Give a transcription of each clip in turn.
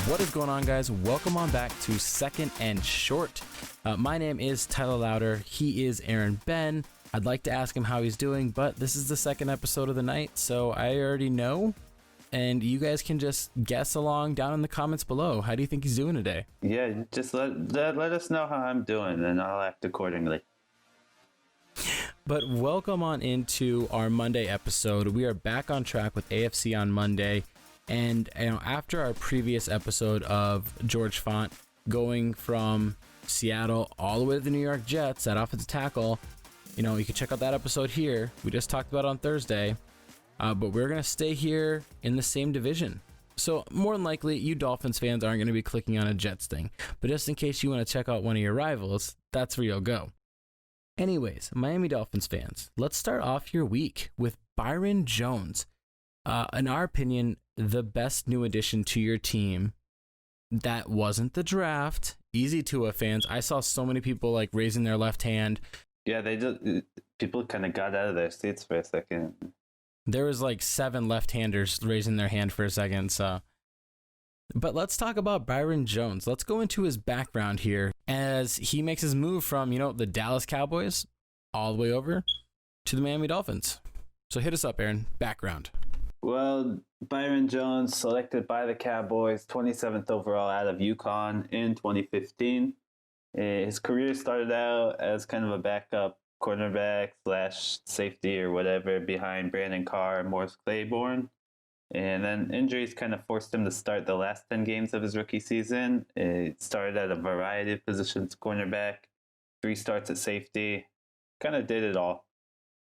What is going on, guys? Welcome on back to Second and Short. My name is Tyler Louder. He is Aaron Ben. I'd like to ask him how he's doing, but this is the second episode of the night, so I already know. And you guys can just guess along down in the comments below. How do you think he's doing today? Yeah, just let us know how I'm doing, and I'll act accordingly. But welcome on into our Monday episode. We are back on track with AFC on Monday. And after our previous episode of George Font going from Seattle all the way to the New York Jets at offensive tackle, you can check out that episode here. We just talked about it on Thursday. But we're going to stay here in the same division. So more than likely, you Dolphins fans aren't going to be clicking on a Jets thing. But just in case you want to check out one of your rivals, that's where you'll go. Anyways, Miami Dolphins fans, let's start off your week with Byron Jones. In our opinion, the best new addition to your team that wasn't the draft. Easy Tua fans. I saw so many people raising their left hand. Yeah, people kind of got out of their seats for a second. There was 7 left-handers raising their hand for a second. But let's talk about Byron Jones. Let's go into his background here as he makes his move from, the Dallas Cowboys all the way over to the Miami Dolphins. So hit us up, Aaron. Background. Well, Byron Jones selected by the Cowboys, 27th overall out of UConn in 2015. His career started out as kind of a backup cornerback / safety or whatever behind Brandon Carr and Morris Claiborne. And then injuries kind of forced him to start the last 10 games of his rookie season. It started at a variety of positions, cornerback, 3 starts at safety, kind of did it all.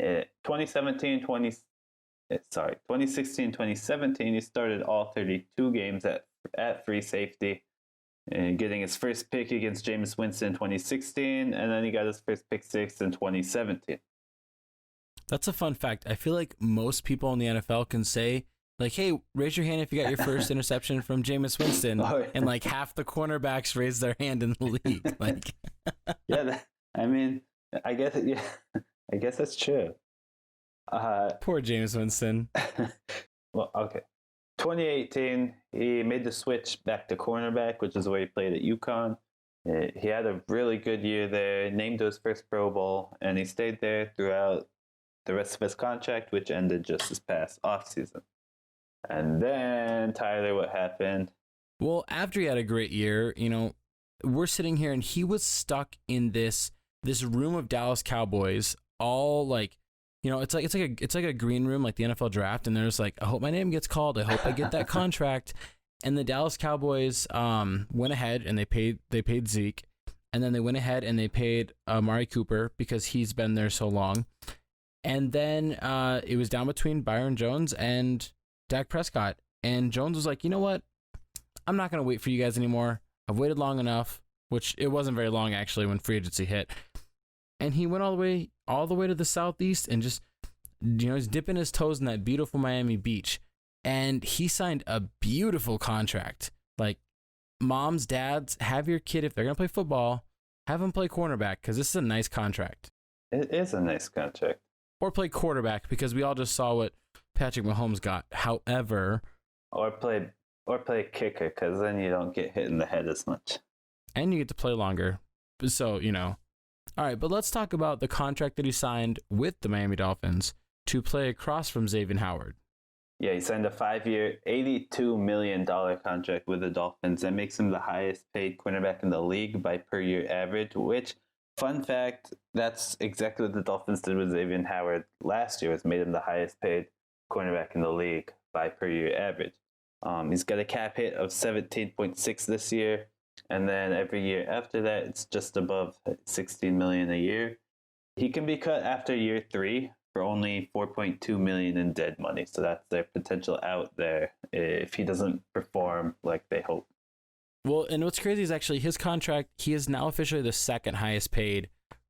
2016-2017, he started all 32 games at free safety, and getting his first pick against Jameis Winston in 2016, and then he got his first pick six in 2017. That's a fun fact. I feel like most people in the NFL can say, hey, raise your hand if you got your first interception from Jameis Winston, and half the cornerbacks raise their hand in the league. Yeah, I guess that's true. Poor Jameis Winston. Well, okay. 2018, he made the switch back to cornerback, which is where he played at UConn. He had a really good year there, named to his first Pro Bowl, and he stayed there throughout the rest of his contract, which ended just this past offseason. And then, Tyler, what happened? Well, after he had a great year, we're sitting here and he was stuck in this room of Dallas Cowboys, all it's like a green room like the NFL draft, and there's I hope my name gets called. I hope I get that contract. And the Dallas Cowboys went ahead and they paid Zeke, and then they went ahead and they paid Amari Cooper because he's been there so long. And then it was down between Byron Jones and Dak Prescott, and Jones was like, you know what? I'm not gonna wait for you guys anymore. I've waited long enough, which it wasn't very long actually when free agency hit. And he went all the way to the southeast and just, he's dipping his toes in that beautiful Miami beach. And he signed a beautiful contract. Moms, dads, have your kid, if they're going to play football, have them play cornerback because this is a nice contract. It is a nice contract. Or play quarterback because we all just saw what Patrick Mahomes got. However. Or play kicker because then you don't get hit in the head as much. And you get to play longer. So, All right, but let's talk about the contract that he signed with the Miami Dolphins to play across from Xavier Howard. Yeah, he signed a 5-year, $82 million contract with the Dolphins. That makes him the highest paid cornerback in the league by per year average, which, fun fact, that's exactly what the Dolphins did with Xavier Howard last year, was made him the highest paid cornerback in the league by per year average. He's got a cap hit of 17.6 this year. And then every year after that, it's just above $16 million a year. He can be cut after year 3 for only $4.2 million in dead money. So that's their potential out there if he doesn't perform like they hope. Well, and what's crazy is actually his contract, he is now officially the second highest paid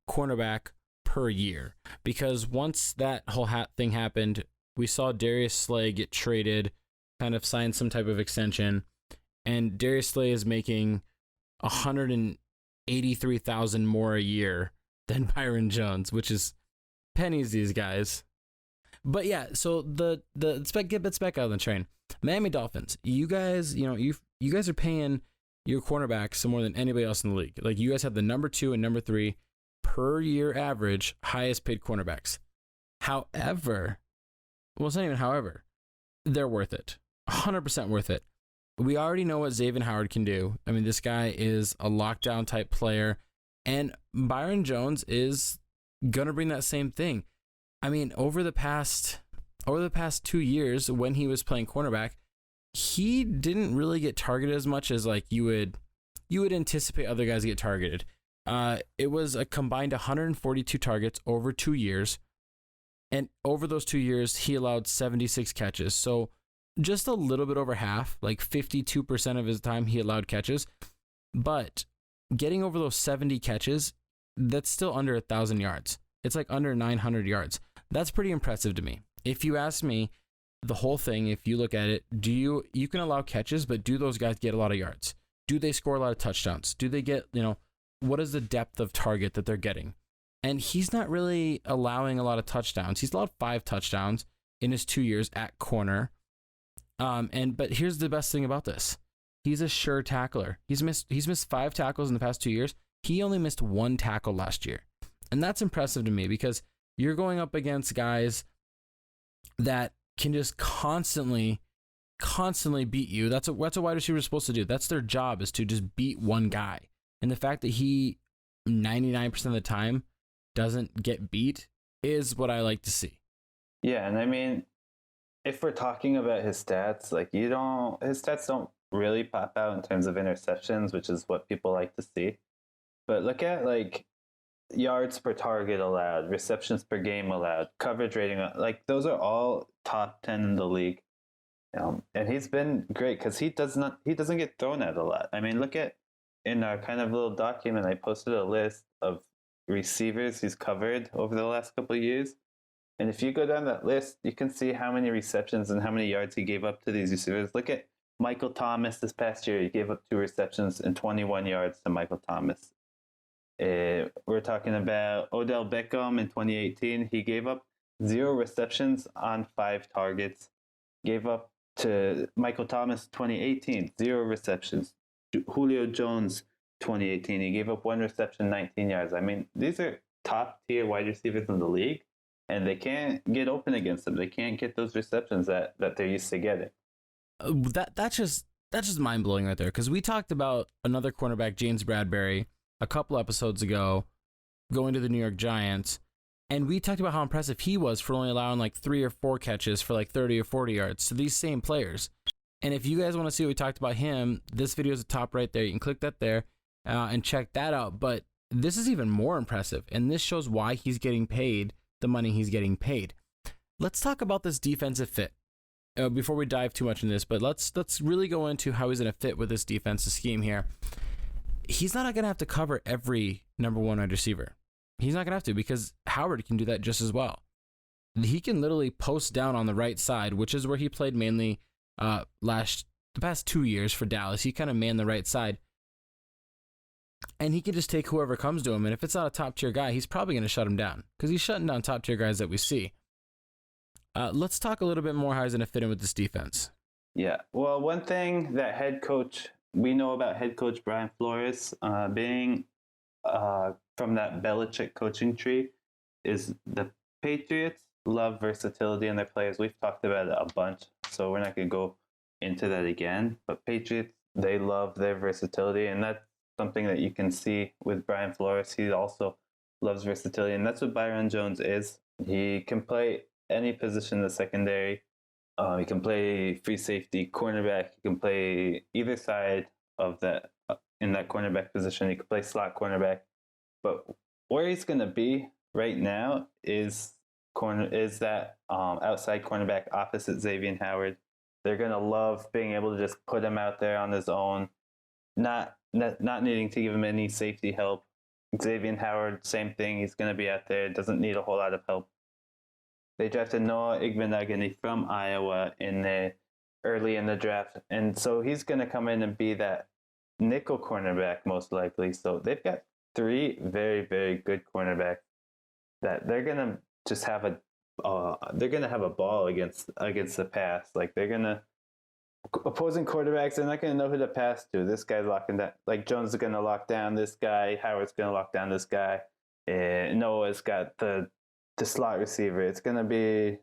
cornerback per year. Because once that whole thing happened, we saw Darius Slay get traded, kind of sign some type of extension. And Darius Slay is making $183,000 more a year than Byron Jones, which is pennies these guys. But yeah, so let's get back out of the train. Miami Dolphins, you guys, you guys are paying your cornerbacks more than anybody else in the league. Like, you guys have the number 2 and number 3 per year average highest paid cornerbacks. However, well, it's not even however, they're worth it. 100% worth it. We already know what Xavier Howard can do. I mean, this guy is a lockdown type player, and Byron Jones is going to bring that same thing. I mean, over the past 2 years when he was playing cornerback, he didn't really get targeted as much as like you would anticipate other guys get targeted. It was a combined 142 targets over 2 years. And over those 2 years, he allowed 76 catches. So just a little bit over half, like 52% of his time he allowed catches. But getting over those 70 catches, that's still under 1,000 yards. It's like under 900 yards. That's pretty impressive to me. If you ask me, the whole thing, if you look at it, you can allow catches, but do those guys get a lot of yards? Do they score a lot of touchdowns? Do they get, what is the depth of target that they're getting? And he's not really allowing a lot of touchdowns. He's allowed 5 touchdowns in his 2 years at corner. But here's the best thing about this. He's a sure tackler. He's missed 5 tackles in the past 2 years. He only missed 1 tackle last year. And that's impressive to me because you're going up against guys that can just constantly beat you. That's what a wide receiver is supposed to do. That's their job, is to just beat one guy. And the fact that he 99% of the time doesn't get beat is what I like to see. Yeah, and I mean, if we're talking about his stats, like his stats don't really pop out in terms of interceptions, which is what people like to see. But look at like yards per target allowed, receptions per game allowed, coverage rating, like those are all top 10 in the league. And he's been great because he doesn't get thrown at a lot. I mean, look at in our kind of little document, I posted a list of receivers he's covered over the last couple of years. And if you go down that list, you can see how many receptions and how many yards he gave up to these receivers. Look at Michael Thomas this past year. He gave up 2 receptions and 21 yards to Michael Thomas. We're talking about Odell Beckham in 2018. He gave up 0 receptions on 5 targets. Gave up to Michael Thomas 2018, 0 receptions. Julio Jones 2018. He gave up 1 reception, 19 yards. I mean, these are top tier wide receivers in the league, and they can't get open against them. They can't get those receptions that they're used to getting. That's just mind blowing right there. Because we talked about another cornerback, James Bradbury, a couple episodes ago, going to the New York Giants, and we talked about how impressive he was for only allowing like 3 or 4 catches for like 30 or 40 yards to these same players. And if you guys want to see what we talked about him, this video is the top right there. You can click that there and check that out. But this is even more impressive, and this shows why he's getting paid the money he's getting paid. Let's talk about this defensive fit before we dive too much in this. But let's really go into how he's going to fit with this defensive scheme here. He's not going to have to cover every number 1 wide receiver. He's not going to have to, because Howard can do that just as well. He can literally post down on the right side, which is where he played mainly the past 2 years for Dallas. He kind of manned the right side, and he can just take whoever comes to him. And if it's not a top tier guy, he's probably going to shut him down, because he's shutting down top tier guys that we see. Let's talk a little bit more how he's going to fit in with this defense. Yeah, well, one thing that we know about head coach Brian Flores being from that Belichick coaching tree is the Patriots love versatility in their players. We've talked about it a bunch, so we're not going to go into that again. But Patriots, they love their versatility, and that's something that you can see with Brian Flores. He also loves versatility, and that's what Byron Jones is. He can play any position in the secondary. He can play free safety, cornerback. He can play either side of that in that cornerback position. He can play slot cornerback. But where he's going to be right now is that outside cornerback opposite Xavier Howard. They're going to love being able to just put him out there on his own, not needing to give him any safety help. Xavier Howard, same thing. He's going to be out there. Doesn't need a whole lot of help. They drafted Noah Igbinoghene from Iowa early in the draft. And so he's going to come in and be that nickel cornerback most likely. So they've got 3 very, very good cornerbacks that they're going to just have a ball against the pass. Like they're going to opposing quarterbacks, they're not going to know who to pass to. This guy's locking down. Like Jones is going to lock down this guy. Howard's going to lock down this guy. And Noah's got the slot receiver. It's gonna be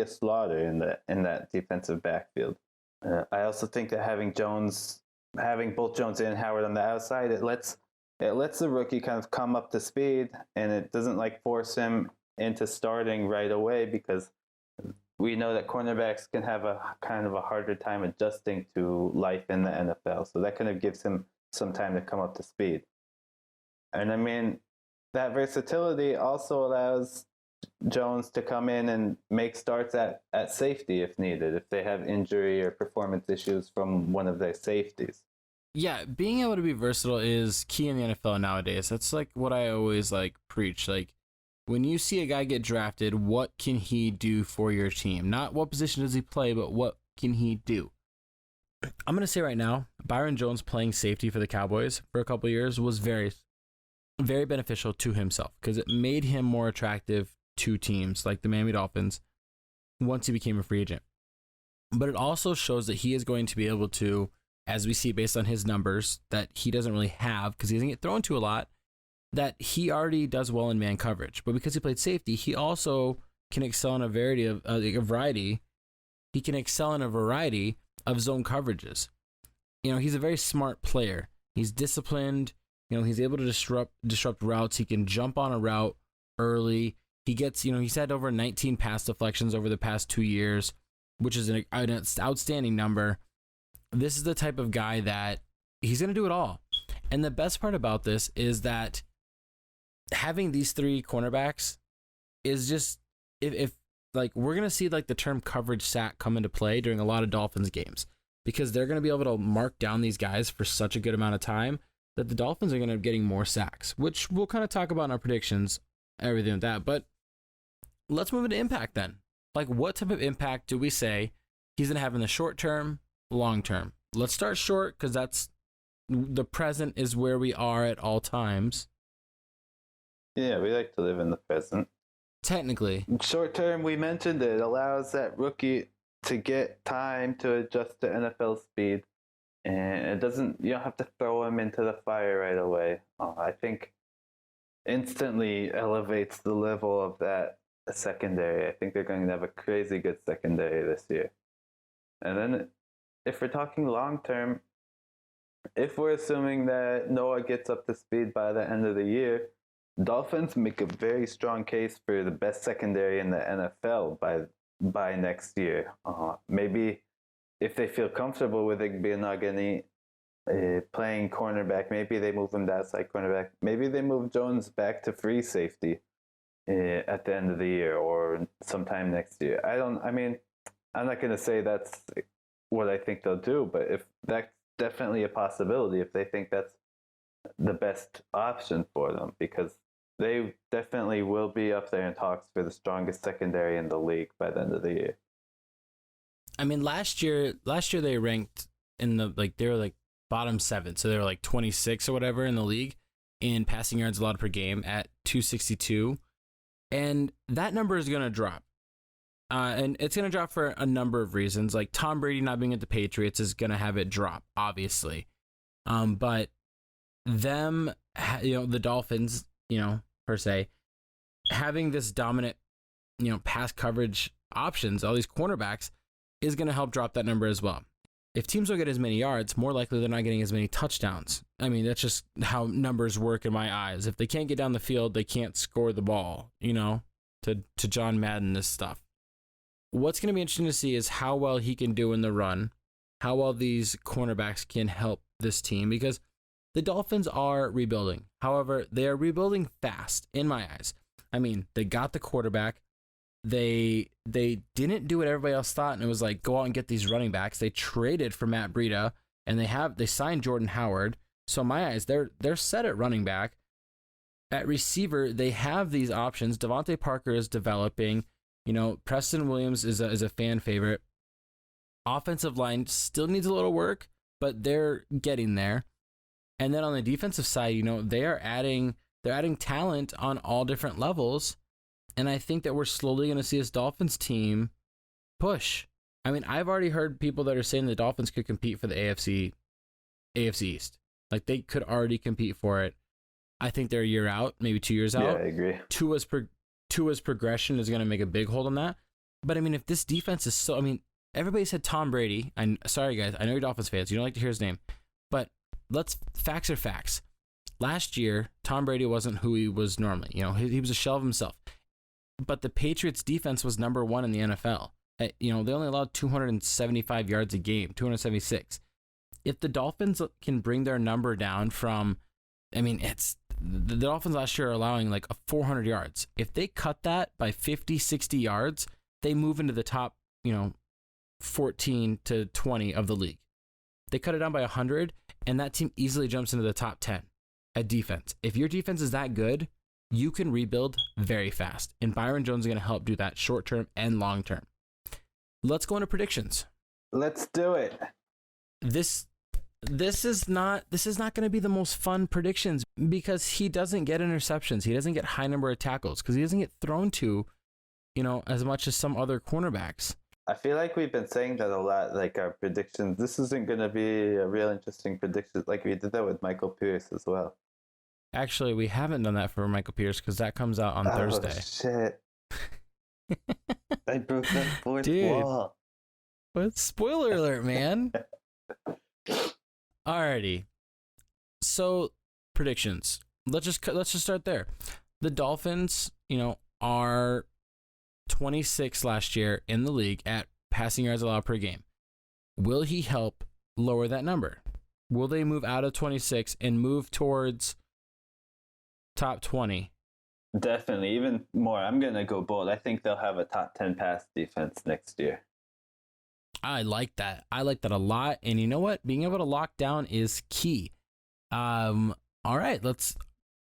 a slaughter in that defensive backfield. I also think that having both Jones and Howard on the outside, it lets the rookie kind of come up to speed, and it doesn't like force him into starting right away, because we know that cornerbacks can have a kind of a harder time adjusting to life in the NFL. So that kind of gives him some time to come up to speed. And I mean, that versatility also allows Jones to come in and make starts at safety if needed, if they have injury or performance issues from one of their safeties. Yeah, being able to be versatile is key in the NFL nowadays. That's like what I always like preach. Like, when you see a guy get drafted, what can he do for your team? Not what position does he play, but what can he do? I'm going to say right now, Byron Jones playing safety for the Cowboys for a couple of years was very, very beneficial to himself, because it made him more attractive to teams like the Miami Dolphins once he became a free agent. But it also shows that he is going to be able to, as we see based on his numbers that he doesn't really have because he doesn't get thrown to a lot, that he already does well in man coverage. But because he played safety, he also can excel in a variety. He can excel in a variety of zone coverages. You know, he's a very smart player. He's disciplined. You know, he's able to disrupt routes. He can jump on a route early. He gets, you know, he's had over 19 pass deflections over the past 2 years, which is an outstanding number. This is the type of guy that he's going to do it all. And the best part about this is that having these three cornerbacks is just, if like, we're going to see like the term coverage sack come into play during a lot of Dolphins games, because they're going to be able to mark down these guys for such a good amount of time that the Dolphins are going to be getting more sacks, which we'll kind of talk about in our predictions, everything like that. But let's move into impact then. Like, what type of impact do we say he's going to have in the short term, long term? Let's start short, because that's the present is where we are at all times. Yeah, we like to live in the present. Technically. Short term, we mentioned it allows that rookie to get time to adjust to NFL speed. And you don't have to throw him into the fire right away. I think instantly elevates the level of that secondary. I think they're going to have a crazy good secondary this year. And then if we're talking long term, if we're assuming that Noah gets up to speed by the end of the year, Dolphins make a very strong case for the best secondary in the NFL by next year. Maybe if they feel comfortable with Igbenogany playing cornerback, maybe they move him to outside cornerback. Maybe they move Jones back to free safety at the end of the year or sometime next year. I'm not going to say that's what I think they'll do, but if that's definitely a possibility, if they think that's the best option for them, because they definitely will be up there in talks for the strongest secondary in the league by the end of the year. I mean, last year they ranked in the, they were bottom 7, so they were 26 or whatever in the league in passing yards allowed per game at 262, and that number is going to drop. And it's going to drop for a number of reasons. Like, Tom Brady not being at the Patriots is going to have it drop, obviously. But them, the Dolphins, per se, having this dominant, pass coverage options, all these cornerbacks, is going to help drop that number as well. If teams don't get as many yards, more likely they're not getting as many touchdowns. I mean, that's just how numbers work in my eyes. If they can't get down the field, they can't score the ball, to John Madden, this stuff. What's going to be interesting to see is how well he can do in the run, how well these cornerbacks can help this team, because the Dolphins are rebuilding. However, they are rebuilding fast, in my eyes. I mean, they got the quarterback. They didn't do what everybody else thought, and it was like, go out and get these running backs. They traded for Matt Breida, and they signed Jordan Howard. So in my eyes, they're set at running back. At receiver, they have these options. Devontae Parker is developing. Preston Williams is a fan favorite. Offensive line still needs a little work, but they're getting there. And then on the defensive side, they're adding talent on all different levels. And I think that we're slowly going to see this Dolphins team push. I mean, I've already heard people that are saying the Dolphins could compete for the AFC East. Like they could already compete for it. I think they're a year out, maybe 2 years out. Yeah, I agree. Tua's progression is going to make a big hold on that. But I mean, if this defense is so, I mean, everybody said Tom Brady. I'm sorry, guys. I know you're Dolphins fans. You don't like to hear his name, but facts are facts. Last year, Tom Brady wasn't who he was normally. You know, he was a shell of himself. But the Patriots defense was number 1 in the NFL. You know, they only allowed 275 yards a game, 276. If the Dolphins can bring their number down from, I mean, it's the Dolphins last year are allowing like 400 yards. If they cut that by 50, 60 yards, they move into the top, 14 to 20 of the league. They cut it down by 100, and that team easily jumps into the top 10 at defense. If your defense is that good, you can rebuild very fast. And Byron Jones is going to help do that short term and long term. Let's go into predictions. Let's do it. This is not going to be the most fun predictions because he doesn't get interceptions. He doesn't get high number of tackles because he doesn't get thrown to, as much as some other cornerbacks. I feel like we've been saying that a lot, like our predictions. This isn't going to be a real interesting prediction. Like we did that with Michael Pierce as well. Actually, we haven't done that for Michael Pierce because that comes out on Thursday. Shit. I broke that fourth wall. What? Spoiler alert, man. Alrighty. So, predictions. Let's just start there. The Dolphins, are 26 last year in the league at passing yards allowed per game. Will he help lower that number? Will they move out of 26 and move towards top 20? Definitely, even more. I'm going to go bold. I think they'll have a top 10 pass defense next year. I like that. I like that a lot. And you know what? Being able to lock down is key. All right,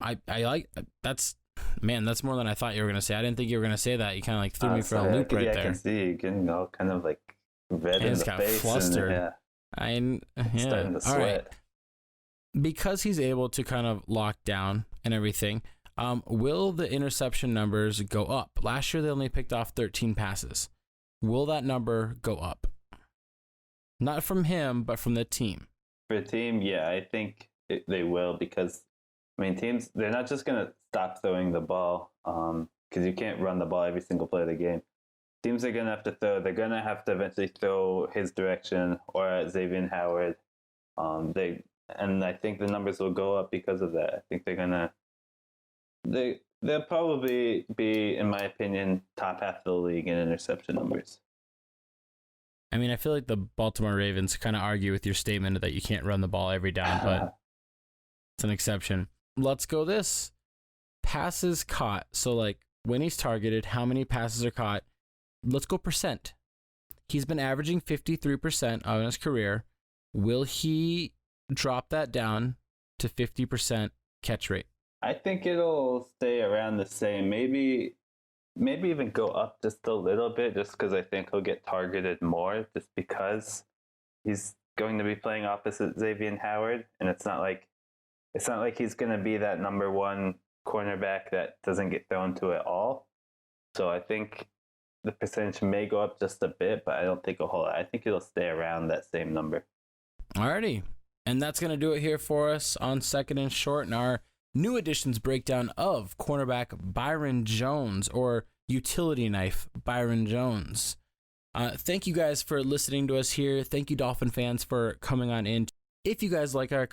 I like that's more than I thought you were going to say. I didn't think you were going to say that. You kind of like threw me for a loop right there. I can see you getting all kind of like red in the face. Flustered. And, starting to sweat. All right. Because he's able to kind of lock down and everything, will the interception numbers go up? Last year, they only picked off 13 passes. Will that number go up? Not from him, but from the team. For the team, yeah, I think they will because, teams, they're not just going to stop throwing the ball because you can't run the ball every single play of the game. Teams are going to have to throw. They're going to have to eventually throw his direction or Xavier Howard. And I think the numbers will go up because of that. I think they're going to they'll probably be, in my opinion, top half of the league in interception numbers. I feel like the Baltimore Ravens kind of argue with your statement that you can't run the ball every down, but it's an exception. Let's go this. Passes caught. So, like, when he's targeted, how many passes are caught? Let's go percent. He's been averaging 53% of his career. Will he drop that down to 50% catch rate? I think it'll stay around the same. Maybe even go up just a little bit, just because I think he'll get targeted more, just because he's going to be playing opposite Xavier Howard, and it's not like he's going to be that number one cornerback that doesn't get thrown to at all. So I think the percentage may go up just a bit, but I don't think a whole lot. I think it'll stay around that same number. Alrighty, and that's going to do it here for us on Second and Short in our new editions breakdown of cornerback Byron Jones, or utility knife Byron Jones. Thank you guys for listening to us here. Thank you, Dolphin fans, for coming on in. If you guys like our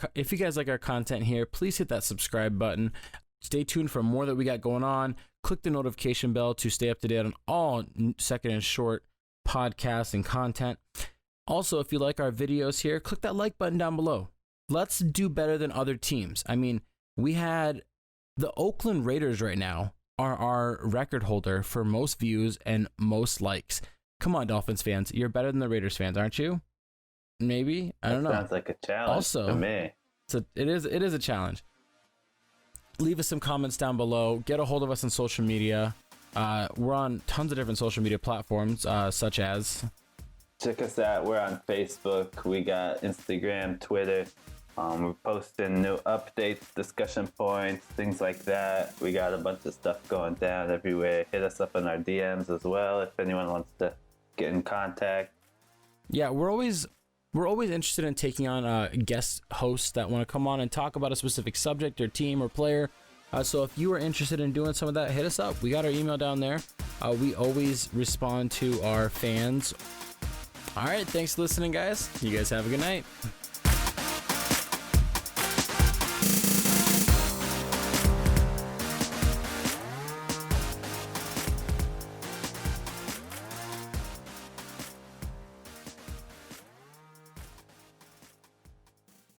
content here, please hit that subscribe button. Stay tuned for more that we got going on. Click the notification bell to stay up to date on all Second and Short podcasts and content. Also, if you like our videos here, click that like button down below. Let's do better than other teams. We had the Oakland Raiders right now are our record holder for most views and most likes. Come on, Dolphins fans. You're better than the Raiders fans, aren't you? Maybe. I don't know. Sounds like a challenge to me. It is a challenge. Leave us some comments down below. Get a hold of us on social media. We're on tons of different social media platforms, such as... Check us out. We're on Facebook. We got Instagram, Twitter. We're posting new updates, discussion points, things like that. We got a bunch of stuff going down everywhere. Hit us up in our DMs as well if anyone wants to get in contact. Yeah, we're always interested in taking on guest hosts that want to come on and talk about a specific subject or team or player. So if you are interested in doing some of that, hit us up. We got our email down there. We always respond to our fans. All right, thanks for listening, guys. You guys have a good night.